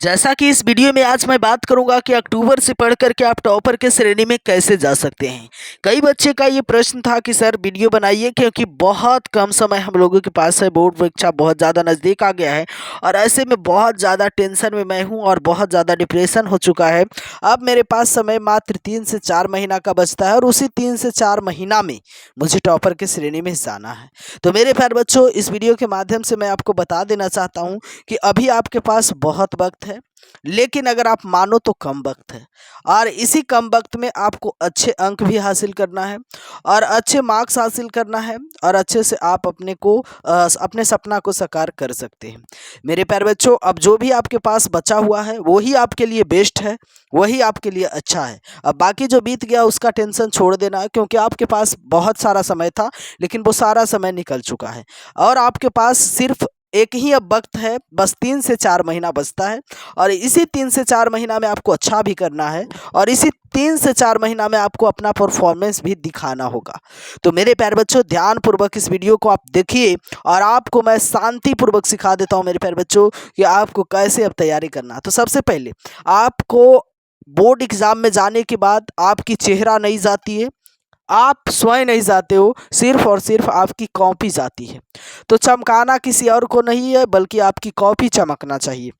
जैसा कि इस वीडियो में आज मैं बात करूंगा कि अक्टूबर से पढ़ कर के आप टॉपर के श्रेणी में कैसे जा सकते हैं। कई बच्चे का ये प्रश्न था कि सर वीडियो बनाइए, क्योंकि बहुत कम समय हम लोगों के पास है, बोर्ड परीक्षा बहुत ज़्यादा नज़दीक आ गया है और ऐसे में बहुत ज़्यादा टेंशन में मैं हूँ और बहुत ज़्यादा डिप्रेशन हो चुका है। अब मेरे पास समय मात्र 3 से 4 महीना का बचता है और उसी 3 से 4 महीना में मुझे टॉपर के श्रेणी में जाना है। तो मेरे प्यारे बच्चों, इस वीडियो के माध्यम से मैं आपको बता देना चाहता हूँ कि अभी आपके पास बहुत वक्त है, लेकिन अगर आप मानो तो कम वक्त है और इसी कम वक्त में आपको अच्छे अंक भी हासिल करना है और अच्छे मार्क्स हासिल करना है और अच्छे से आप अपने सपना को साकार कर सकते हैं। मेरे प्यारे बच्चों, अब जो भी आपके पास बचा हुआ है वही आपके लिए बेस्ट है, वही आपके लिए अच्छा है। अब बाकी जो बीत गया उसका टेंशन छोड़ देना है, क्योंकि आपके पास बहुत सारा समय था लेकिन वो सारा समय निकल चुका है और आपके पास सिर्फ एक ही अब वक्त है, बस 3 से 4 महीना बचता है और इसी 3 से 4 महीना में आपको अच्छा भी करना है और इसी 3 से 4 महीना में आपको अपना परफॉर्मेंस भी दिखाना होगा। तो मेरे प्यारे बच्चों, ध्यानपूर्वक इस वीडियो को आप देखिए और आपको मैं शांतिपूर्वक सिखा देता हूँ मेरे प्यारे बच्चों कि आपको कैसे अब तैयारी करना है। तो सबसे पहले आपको बोर्ड एग्ज़ाम में जाने के बाद आपकी चेहरा नहीं जाती है, आप स्वयं नहीं जाते हो, सिर्फ और सिर्फ आपकी कॉपी जाती है। तो चमकाना किसी और को नहीं है, बल्कि आपकी कॉपी चमकना चाहिए।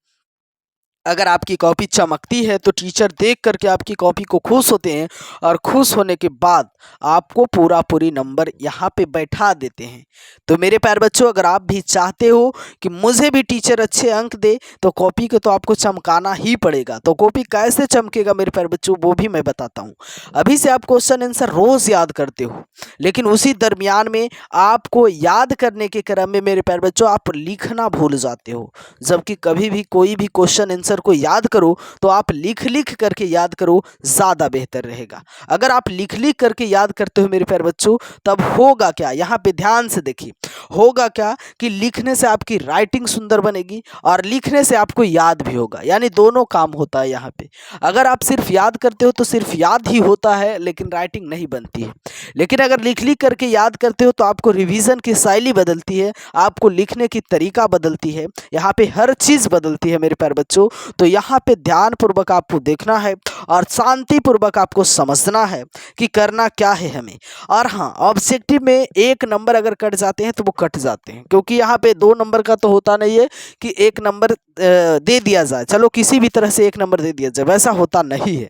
अगर आपकी कॉपी चमकती है तो टीचर देख करके आपकी कॉपी को खुश होते हैं और खुश होने के बाद आपको पूरी नंबर यहाँ पे बैठा देते हैं। तो मेरे प्यारे बच्चों, अगर आप भी चाहते हो कि मुझे भी टीचर अच्छे अंक दे तो कॉपी को तो आपको चमकाना ही पड़ेगा। तो कॉपी कैसे चमकेगा मेरे प्यारे बच्चों, वो भी मैं बताता हूँ। अभी से आप क्वेश्चन आंसर रोज़ याद करते हो, लेकिन उसी दरमियान में आपको याद करने के क्रम में मेरे प्यारे बच्चों आप लिखना भूल जाते हो। जबकि कभी भी कोई भी क्वेश्चन आंसर को याद करो तो आप लिख लिख करके याद करो, ज़्यादा बेहतर रहेगा। अगर आप लिख लिख करके याद करते हो मेरे प्यारे बच्चों, तब होगा क्या, यहाँ पे ध्यान से देखिए, होगा क्या कि लिखने से आपकी राइटिंग सुंदर बनेगी और लिखने से आपको याद भी होगा, यानी दोनों काम होता है यहाँ पे। अगर आप सिर्फ याद करते हो तो सिर्फ याद ही होता है, लेकिन राइटिंग नहीं बनती है। लेकिन अगर लिख लिख करके याद करते हो तो आपको रिवीजन की शैली बदलती है, आपको लिखने की तरीका बदलती है, यहाँ पे हर चीज़ बदलती है मेरे प्यारे बच्चों। तो यहाँ पे ध्यानपूर्वक आपको देखना है और शांतिपूर्वक आपको समझना है कि करना क्या है हमें। और हाँ, ऑब्जेक्टिव में 1 नंबर अगर कट जाते हैं तो वो कट जाते हैं, क्योंकि यहाँ पे 2 नंबर का तो होता नहीं है कि 1 नंबर दे दिया जाए, चलो किसी भी तरह से 1 नंबर दे दिया जाए, वैसा होता नहीं है।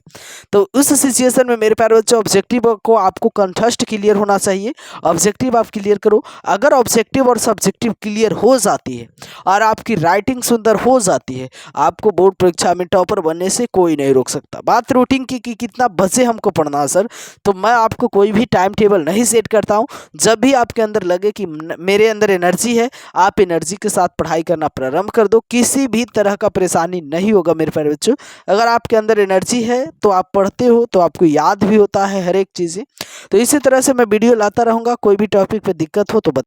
तो उस सिचुएशन में मेरे प्यारे बच्चों, ऑब्जेक्टिव को आपको कंठस्थ क्लियर होना चाहिए। ऑब्जेक्टिव आप क्लियर करो। अगर ऑब्जेक्टिव और सब्जेक्टिव क्लियर हो जाती है और आपकी राइटिंग सुंदर हो जाती है, आपको बोर्ड परीक्षा में टॉपर बनने से कोई नहीं रोक सकता। बात रूटीन की कि कितना बजे हमको पढ़ना है सर, तो मैं आपको कोई भी टाइम टेबल नहीं सेट करता हूँ। जब भी आपके अंदर लगे कि मेरे अंदर एनर्जी है, आप एनर्जी के साथ पढ़ाई करना प्रारंभ कर दो, किसी भी तरह का परेशानी नहीं होगा मेरे प्यारे बच्चों। अगर आपके अंदर एनर्जी है तो आप पढ़ते हो तो आपको याद भी होता है हर एक चीज़ें। तो इसी तरह से मैं वीडियो लाता रहूँगा, कोई भी टॉपिक पे दिक्कत हो तो